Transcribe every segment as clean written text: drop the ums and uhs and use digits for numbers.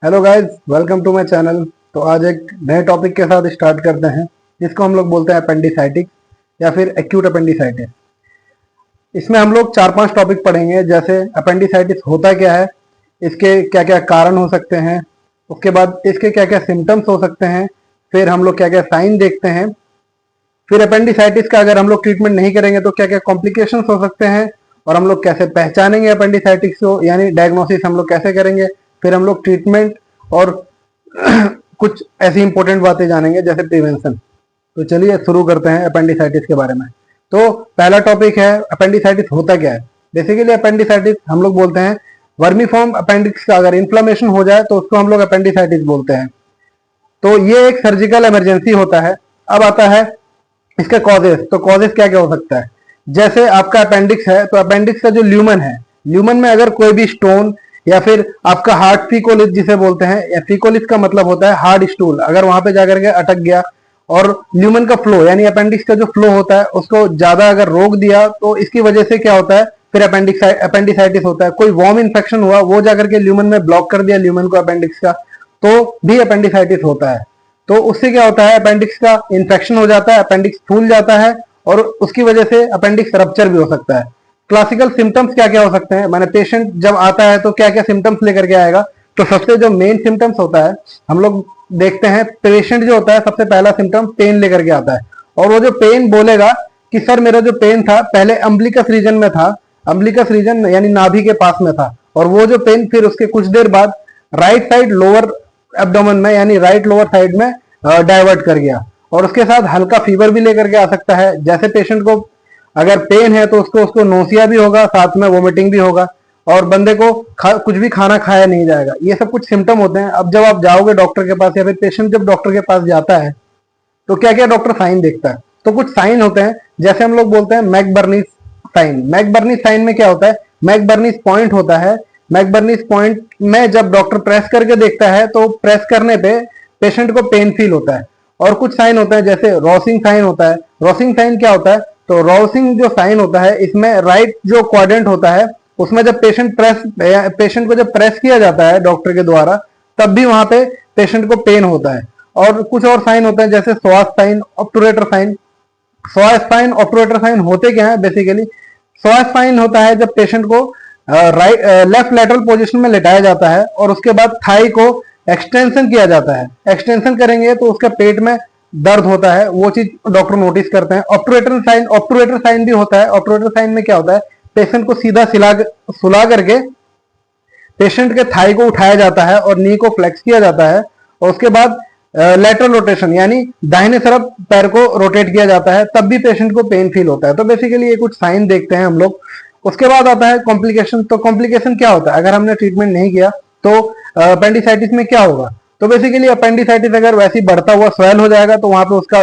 Hello guys, welcome to my channel. तो आज एक नए टॉपिक के साथ स्टार्ट करते हैं जिसको हम लोग बोलते हैं अपेंडिसाइटिस या फिर एक्यूट अपेंडिसाइटिस। इसमें हम लोग 4-5 टॉपिक पढ़ेंगे, जैसे अपेंडिसाइटिस होता क्या है, इसके क्या क्या कारण हो सकते हैं, उसके बाद इसके क्या क्या सिम्टम्स हो सकते हैं, फिर हम लोग क्या क्या साइन देखते हैं, फिर अपेंडिसाइटिस का अगर हम लोग ट्रीटमेंट नहीं करेंगे तो क्या क्या कॉम्प्लिकेशंस हो सकते हैं, और हम लोग कैसे पहचानेंगे अपेंडिसाइटिस को, यानी डायग्नोसिस हम लोग कैसे करेंगे, फिर हम लोग ट्रीटमेंट और कुछ ऐसी इंपॉर्टेंट बातें जानेंगे जैसे प्रिवेंशन। तो चलिए शुरू करते हैं अपेंडिसाइटिस के बारे में। तो पहला टॉपिक है अपेंडिसाइटिस होता क्या है। बेसिकली अपेंडिसाइटिस हम लोग बोलते हैं वर्मीफॉर्म अपेंडिक्स का अगर इन्फ्लेमेशन हो जाए तो उसको हम लोग अपेंडिसाइटिस बोलते हैं। तो ये एक सर्जिकल इमरजेंसी होता है। अब आता है इसका कॉजेस। तो कॉजेस क्या क्या हो सकता है, जैसे आपका अपेंडिक्स है तो अपेंडिक्स का जो ल्यूमन है, ल्यूमन में अगर कोई भी स्टोन या फिर आपका हार्ड फीकोलिस जिसे बोलते हैं, या फीकोलिस का मतलब होता है हार्ड स्टूल, अगर वहां पे जाकर के अटक गया और ल्यूमन का फ्लो यानी अपेंडिक्स का जो फ्लो होता है उसको ज्यादा अगर रोक दिया तो इसकी वजह से क्या होता है, फिर अपेंडिसाइटिस होता है। कोई वॉर्म इन्फेक्शन हुआ, वो जाकर के ल्यूमन में ब्लॉक कर दिया ल्यूमन को अपेंडिक्स का, तो भी अपेंडिसाइटिस होता है। तो उससे क्या होता है, अपेंडिक्स का इन्फेक्शन हो जाता है, अपेंडिक्स फूल जाता है और उसकी वजह से अपेंडिक्स रप्चर भी हो सकता है। क्लासिकल सिम्टम्स क्या क्या हो सकते हैं, माने पेशेंट जब आता है तो क्या क्या सिम्टम्स लेकर के आएगा। तो सबसे जो मेन सिम्टम्स होता है, हम लोग देखते हैं पेशेंट जो होता है सबसे पहला सिम्टम पेन लेकर के आता है, और वो जो पेन बोलेगा कि सर मेरा जो पेन था पहले अम्बिलिकस रीजन में था, अम्बिलिकस रीजन यानी नाभि के पास में था, और वो जो पेन फिर उसके कुछ देर बाद राइट साइड लोअर एब्डोमेन में यानी राइट लोअर साइड में डाइवर्ट कर गया, और उसके साथ हल्का फीवर भी लेकर के आ सकता है। जैसे पेशेंट को अगर पेन है तो उसको नोसिया भी होगा, साथ में वोमिटिंग भी होगा, और बंदे को कुछ भी खाना खाया नहीं जाएगा। ये सब कुछ सिम्टम होते हैं। अब जब आप जाओगे डॉक्टर के पास या फिर पेशेंट जब डॉक्टर के पास जाता है तो क्या क्या डॉक्टर साइन देखता है। तो कुछ साइन होते हैं, जैसे हम लोग बोलते हैं मैकबर्नीस साइन। मैकबर्नीस साइन में क्या होता है, मैकबर्नीस पॉइंट होता है। मैकबर्नीस पॉइंट में जब डॉक्टर प्रेस करके देखता है तो प्रेस करने पे पेशेंट को पेन फील होता है। और कुछ साइन होता है जैसे रॉसिंग साइन होता है। रॉसिंग साइन क्या होता है, तो रॉसिंग जो साइन होता है इसमें राइट जो क्वाड्रेंट होता है उसमें जब पेशेंट को जब प्रेस किया जाता है डॉक्टर के द्वारा तब भी वहां पे पेशेंट को पेन होता है। और कुछ और साइन होते हैं जैसे स्वास साइन, ऑब्टुरेटर साइन। स्वास साइन, ऑब्टुरेटर साइन होते क्या है, बेसिकली स्वास साइन होता है जब पेशेंट को लेफ्ट लैटरल पोजीशन में लेटाया जाता है और उसके बाद थाई को एक्सटेंशन किया जाता है। एक्सटेंशन करेंगे तो उसका पेट में दर्द होता है, वो चीज डॉक्टर नोटिस करते हैं। ऑब्टुरेटर साइन भी होता है। ऑब्टुरेटर साइन में क्या होता है, पेशेंट को सीधा सुला करके पेशेंट के थाई को उठाया जाता है और नी को फ्लेक्स किया जाता है, और उसके बाद लेटरल रोटेशन यानी दाहिने तरफ पैर को रोटेट किया जाता है, तब भी पेशेंट को पेन फील होता है। तो बेसिकली ये कुछ साइन देखते हैं हम लोग। उसके बाद आता है कॉम्प्लिकेशन। तो कॉम्प्लिकेशन क्या होता है, अगर हमने ट्रीटमेंट नहीं किया तो अपेंडिसाइटिस में क्या होगा। तो बेसिकली अपेंडिसाइटिस अगर वैसे बढ़ता हुआ स्वेल हो जाएगा तो वहां पे उसका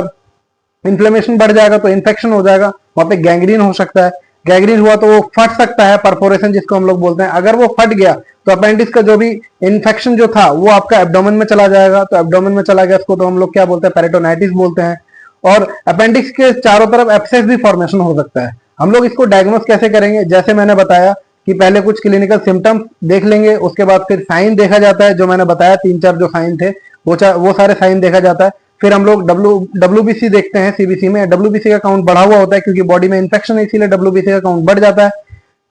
इन्फ्लेमेशन बढ़ जाएगा, तो इन्फेक्शन हो जाएगा, वहां पे गैंग्रीन हो सकता है। गैंग्रीन हुआ तो वो फट सकता है, परफोरेशन जिसको हम लोग बोलते हैं। अगर वो फट गया तो अपेंडिक्स का जो भी इन्फेक्शन जो था वो आपका एब्डोमेन में चला जाएगा। तो एब्डोमेन में चला गया उसको तो हम लोग क्या बोलते हैं, पेरिटोनाइटिस बोलते हैं। और अपेंडिक्स के चारों तरफ एब्सेस भी फॉर्मेशन हो सकता है। हम लोग इसको डायग्नोस कैसे करेंगे, जैसे मैंने बताया कि पहले कुछ क्लिनिकल सिम्टम्स देख लेंगे, उसके बाद फिर साइन देखा जाता है, जो मैंने बताया 3-4 जो साइन थे वो सारे साइन देखा जाता है। फिर हम लोग डब्ल्यूबीसी देखते हैं। सीबीसी में डब्ल्यूबीसी का काउंट बढ़ा हुआ होता है क्योंकि बॉडी में इन्फेक्शन है, इसीलिए डब्ल्यूबीसी का काउंट बढ़ जाता है।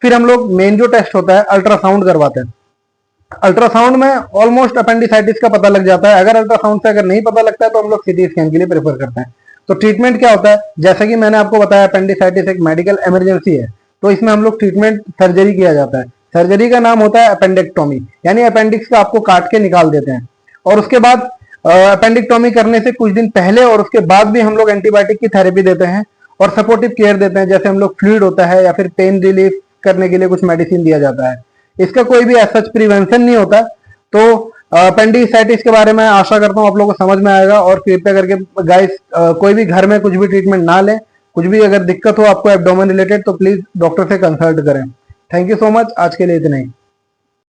फिर हम लोग मेन जो टेस्ट होता है अल्ट्रासाउंड करवाते हैं। अल्ट्रासाउंड में ऑलमोस्ट अपेंडिसाइटिस का पता लग जाता है। अगर अल्ट्रासाउंड से अगर नहीं पता लगता है तो हम लोग सीटी स्कैन के लिए प्रेफर करते हैं। तो ट्रीटमेंट क्या होता है, जैसा कि मैंने आपको बताया अपेंडिसाइटिस एक मेडिकल इमरजेंसी है, तो इसमें हम लोग ट्रीटमेंट सर्जरी किया जाता है। सर्जरी का नाम होता है अपेंडेक्टोमी, यानी अपेंडिक्स का आपको काट के निकाल देते हैं। और उसके बाद अपेंडिक्टोमी करने से कुछ दिन पहले और उसके बाद भी हम लोग एंटीबायोटिक की थेरेपी देते हैं और सपोर्टिव केयर देते हैं, जैसे हम लोग फ्लूइड होता है या फिर पेन रिलीफ करने के लिए कुछ मेडिसिन दिया जाता है। इसका कोई भी सच प्रिवेंशन नहीं होता। तो अपेंडिसाइटिस के बारे में आशा करता हूँ आप लोगों को समझ में आएगा। और कृपया करके गाइस कोई भी घर में कुछ भी ट्रीटमेंट ना लें। कुछ भी अगर दिक्कत हो आपको एब्डोमेन रिलेटेड तो प्लीज डॉक्टर से कंसल्ट करें। थैंक यू सो मच, आज के लिए इतना ही।